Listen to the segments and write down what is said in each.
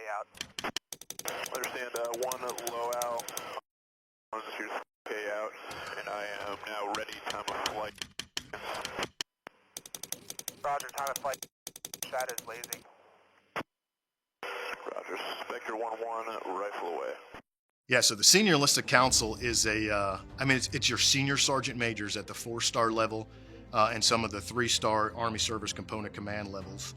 out. Understand, 1 low out, here's pay out, and I am now ready, time of flight. Roger, time of flight, that is lazy. Roger, Spectre 1-1, rifle away. Yeah, so the Senior Enlisted Council is it's your senior sergeant majors at the 4-star level and some of the 3-star Army Service Component Command levels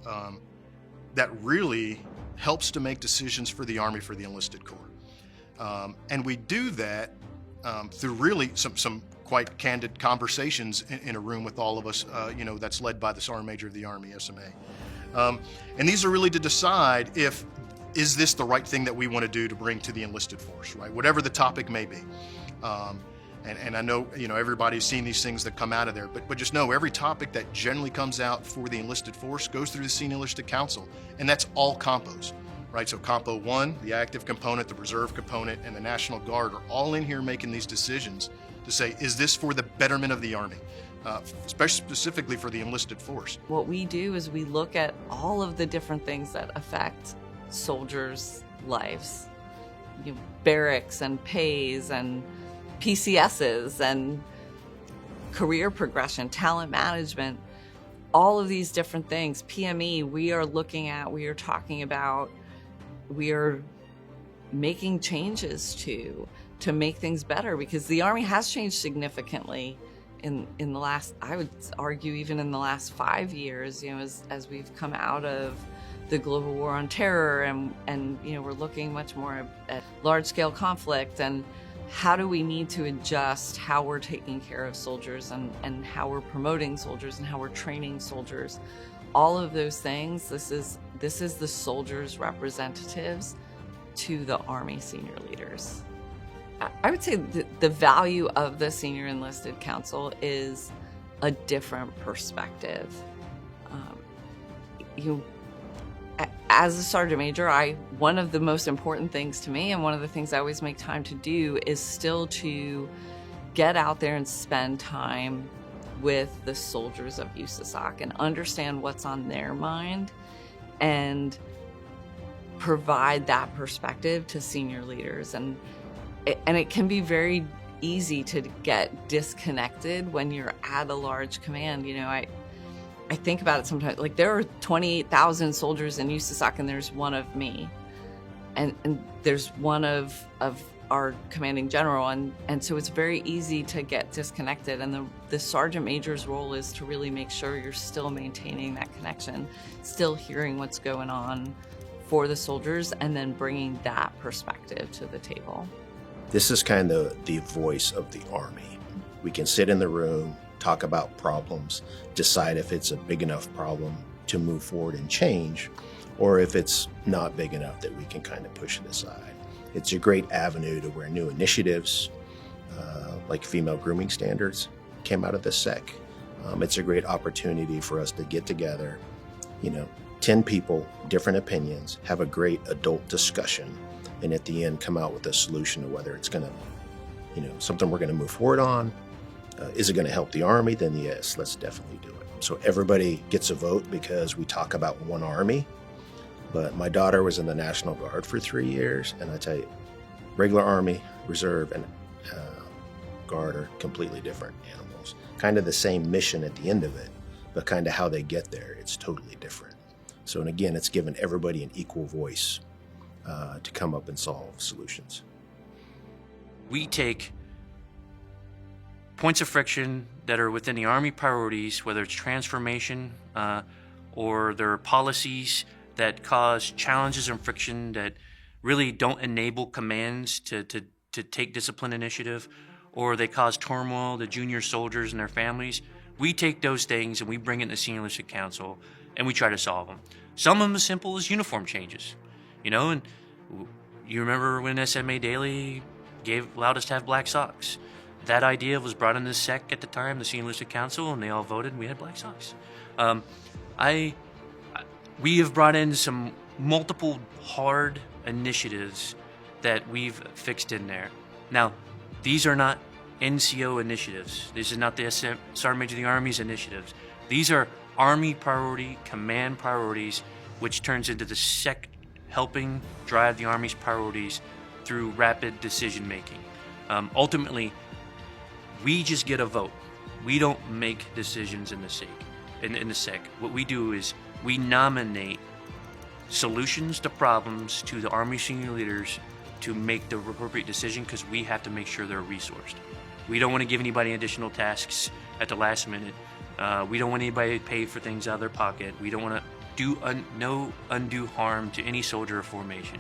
that really helps to make decisions for the Army for the Enlisted Corps. And we do that through really some quite candid conversations in a room with all of us, that's led by the Sergeant Major of the Army, SMA. And these are really to decide is this the right thing that we want to do to bring to the enlisted force, right? Whatever the topic may be. And I know, everybody's seen these things that come out of there, but just know every topic that generally comes out for the enlisted force goes through the Senior Enlisted Council, and that's all compos, right? So Compo 1, the active component, the reserve component, and the National Guard are all in here making these decisions to say, is this for the betterment of the Army? Specifically for the enlisted force. What we do is we look at all of the different things that affect soldiers' lives, barracks and pays and PCSs and career progression, talent management, all of these different things. PME, we are talking about, we are making changes to make things better, because the Army has changed significantly in the last, I would argue even in the last 5 years, as we've come out of the global war on terror, and we're looking much more at large-scale conflict, and how do we need to adjust how we're taking care of soldiers and how we're promoting soldiers and how we're training soldiers. All of those things, this is the soldiers' representatives to the Army senior leaders. I would say the value of the Senior Enlisted Council is a different perspective. As a sergeant major, one of the most important things to me, and one of the things I always make time to do, is still to get out there and spend time with the soldiers of USASOC and understand what's on their mind and provide that perspective to senior leaders. And it can be very easy to get disconnected when you're at a large command. I think about it sometimes, like there are 28,000 soldiers in USASOC and there's one of me. And there's one of our commanding general. And so it's very easy to get disconnected. And the sergeant major's role is to really make sure you're still maintaining that connection, still hearing what's going on for the soldiers, and then bringing that perspective to the table. This is kind of the voice of the Army. We can sit in the room, talk about problems, decide if it's a big enough problem to move forward and change, or if it's not big enough that we can kind of push it aside. It's a great avenue to where new initiatives, like female grooming standards, came out of the SEC. It's a great opportunity for us to get together, 10 people, different opinions, have a great adult discussion, and at the end come out with a solution to whether it's going to, something we're going to move forward on. Is it going to help the Army? Then yes, let's definitely do it. So everybody gets a vote because we talk about one Army. But my daughter was in the National Guard for 3 years, and I tell you, regular Army, Reserve, and Guard are completely different animals. Kind of the same mission at the end of it, but kind of how they get there, it's totally different. So, and again, it's given everybody an equal voice to come up and solve solutions. We take points of friction that are within the Army priorities, whether it's transformation or there are policies that cause challenges and friction that really don't enable commands to take discipline initiative, or they cause turmoil to junior soldiers and their families. We take those things and we bring it in the Senior Enlisted Council and we try to solve them. Some of them as simple as uniform changes, and you remember when SMA Daily allowed us to have black socks. That idea was brought in the SEC at the time, the Senior Enlisted Council, and they all voted and we had black socks. We have brought in some multiple hard initiatives that we've fixed in there. Now, these are not NCO initiatives. This is not the Sergeant Major of the Army's initiatives. These are Army priority, command priorities, which turns into the helping drive the Army's priorities through rapid decision making. Ultimately, we just get a vote. We don't make decisions in the SEC. What we do is we nominate solutions to problems to the Army senior leaders to make the appropriate decision, because we have to make sure they're resourced. We don't want to give anybody additional tasks at the last minute. We don't want anybody to pay for things out of their pocket. We don't want to do no undue harm to any soldier or formation.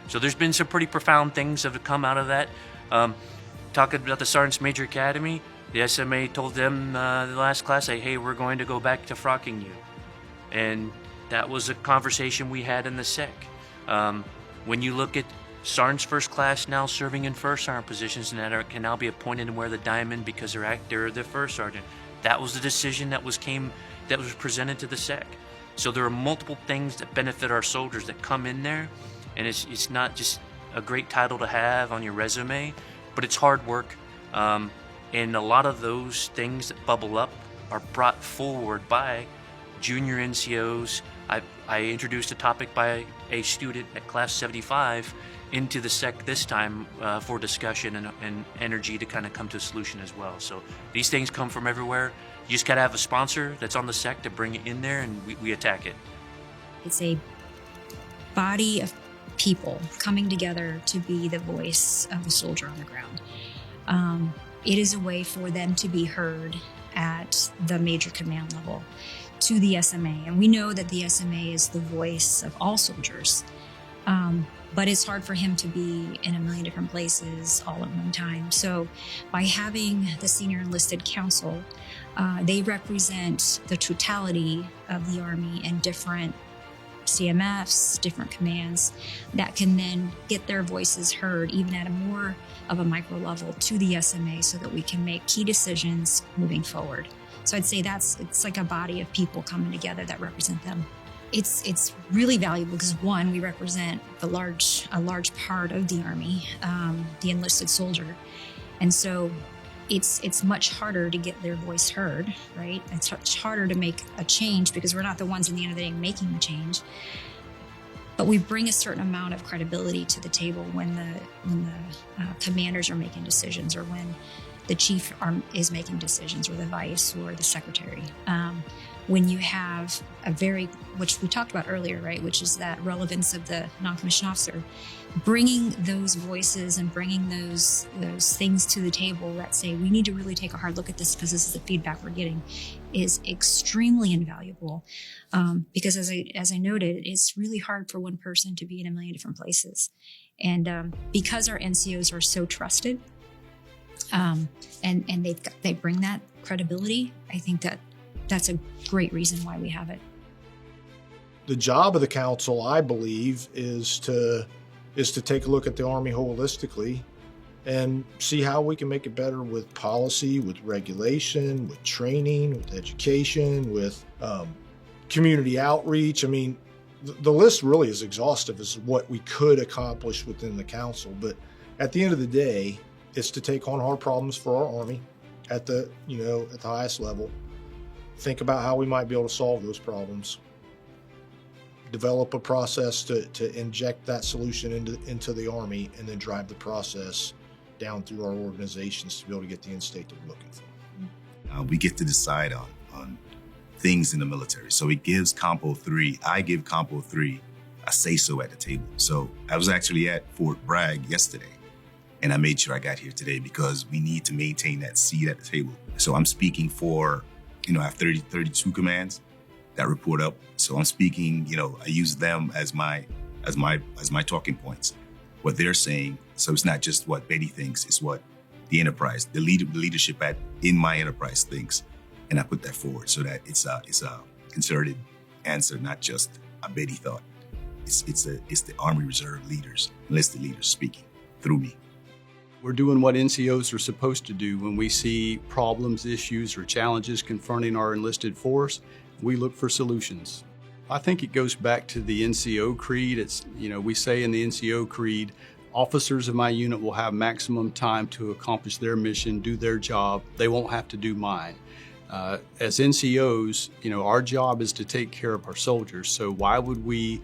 So there's been some pretty profound things that have come out of that. Talking about the Sergeants Major Academy, the SMA told them the last class, hey, we're going to go back to frocking you. And that was a conversation we had in the SEC. When you look at Sergeants First Class now serving in first sergeant positions and that can now be appointed and wear the diamond because they're the first sergeant. That was the decision that was presented to the SEC. So there are multiple things that benefit our soldiers that come in there, and it's not just a great title to have on your resume, but it's hard work. And a lot of those things that bubble up are brought forward by junior NCOs. I introduced a topic by a student at Class 75 into the SEC this time for discussion and energy to kind of come to a solution as well. So these things come from everywhere. You just got to have a sponsor that's on the SEC to bring it in there, and we attack it. It's a body of people coming together to be the voice of a soldier on the ground. It is a way for them to be heard at the major command level to the SMA. And we know that the SMA is the voice of all soldiers. But it's hard for him to be in a million different places all at one time. So by having the Senior Enlisted Council, they represent the totality of the Army and different CMFs, different commands that can then get their voices heard even at a more of a micro level to the SMA so that we can make key decisions moving forward. So I'd say it's like a body of people coming together that represent them. It's really valuable because, one, we represent a large part of the Army, the enlisted soldier, and so it's much harder to get their voice heard, right? It's much harder to make a change because we're not the ones in the end of the day making the change. But we bring a certain amount of credibility to the table when the commanders are making decisions, or when the chief is making decisions, or the vice, or the secretary. When you have which we talked about earlier, right, which is that relevance of the non-commissioned officer, bringing those voices and bringing those things to the table that say, we need to really take a hard look at this because this is the feedback we're getting, is extremely invaluable. Because as I noted, it's really hard for one person to be in a million different places. And because our NCOs are so trusted, and they bring that credibility, I think that's a great reason why we have it. The job of the council, I believe, is to take a look at the Army holistically and see how we can make it better with policy, with regulation, with training, with education, with community outreach. I mean, the list really is exhaustive as what we could accomplish within the council. But at the end of the day, it's to take on hard problems for our Army at the highest level. Think about how we might be able to solve those problems. Develop a process to inject that solution into the Army, and then drive the process down through our organizations to be able to get the end state that we're looking for. We get to decide on things in the military. So it gives Compo 3, I give Compo 3 a say-so at the table. So I was actually at Fort Bragg yesterday, and I made sure I got here today because we need to maintain that seat at the table. So I'm speaking for, I have 32 commands that report up. So I'm speaking, I use them as my talking points, what they're saying. So it's not just what Betty thinks, it's what the enterprise, the leadership in my enterprise thinks. And I put that forward so that it's a concerted answer, not just a Betty thought. It's the Army Reserve leaders, enlisted leaders speaking through me. We're doing what NCOs are supposed to do when we see problems, issues, or challenges confronting our enlisted force. We look for solutions. I think it goes back to the NCO creed. It's, we say in the NCO creed, officers of my unit will have maximum time to accomplish their mission, do their job. They won't have to do mine. As NCOs, our job is to take care of our soldiers. So why would we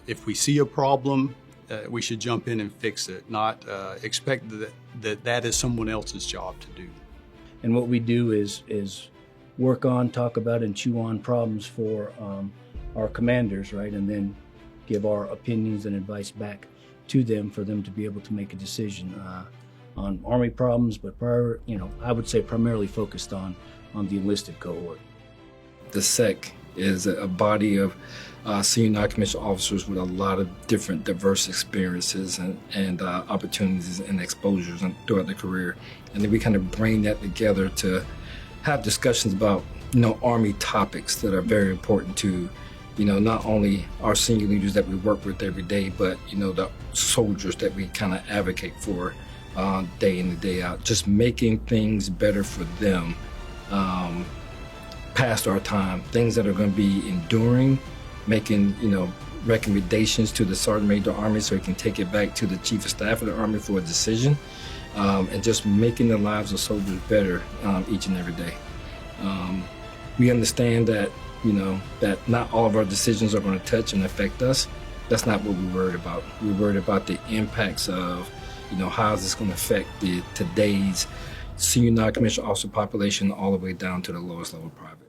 If we see a problem, we should jump in and fix it, not expect that is someone else's job to do. And what we do is work on, talk about, and chew on problems for our commanders, right? And then give our opinions and advice back to them for them to be able to make a decision on Army problems, but I would say primarily focused on the enlisted cohort. The SEC is a body of senior non-commissioned officers with a lot of different diverse experiences and opportunities and exposures throughout their career. And then we kind of bring that together to have discussions about, Army topics that are very important to, not only our senior leaders that we work with every day, but, the soldiers that we kind of advocate for day in and day out. Just making things better for them past our time, things that are going to be enduring, making, recommendations to the Sergeant Major of the Army so he can take it back to the Chief of Staff of the Army for a decision, and just making the lives of soldiers better each and every day. We understand that, that not all of our decisions are going to touch and affect us. That's not what we're worried about. We're worried about the impacts of, how is this going to affect today's senior non-commissioned officer population all the way down to the lowest level private.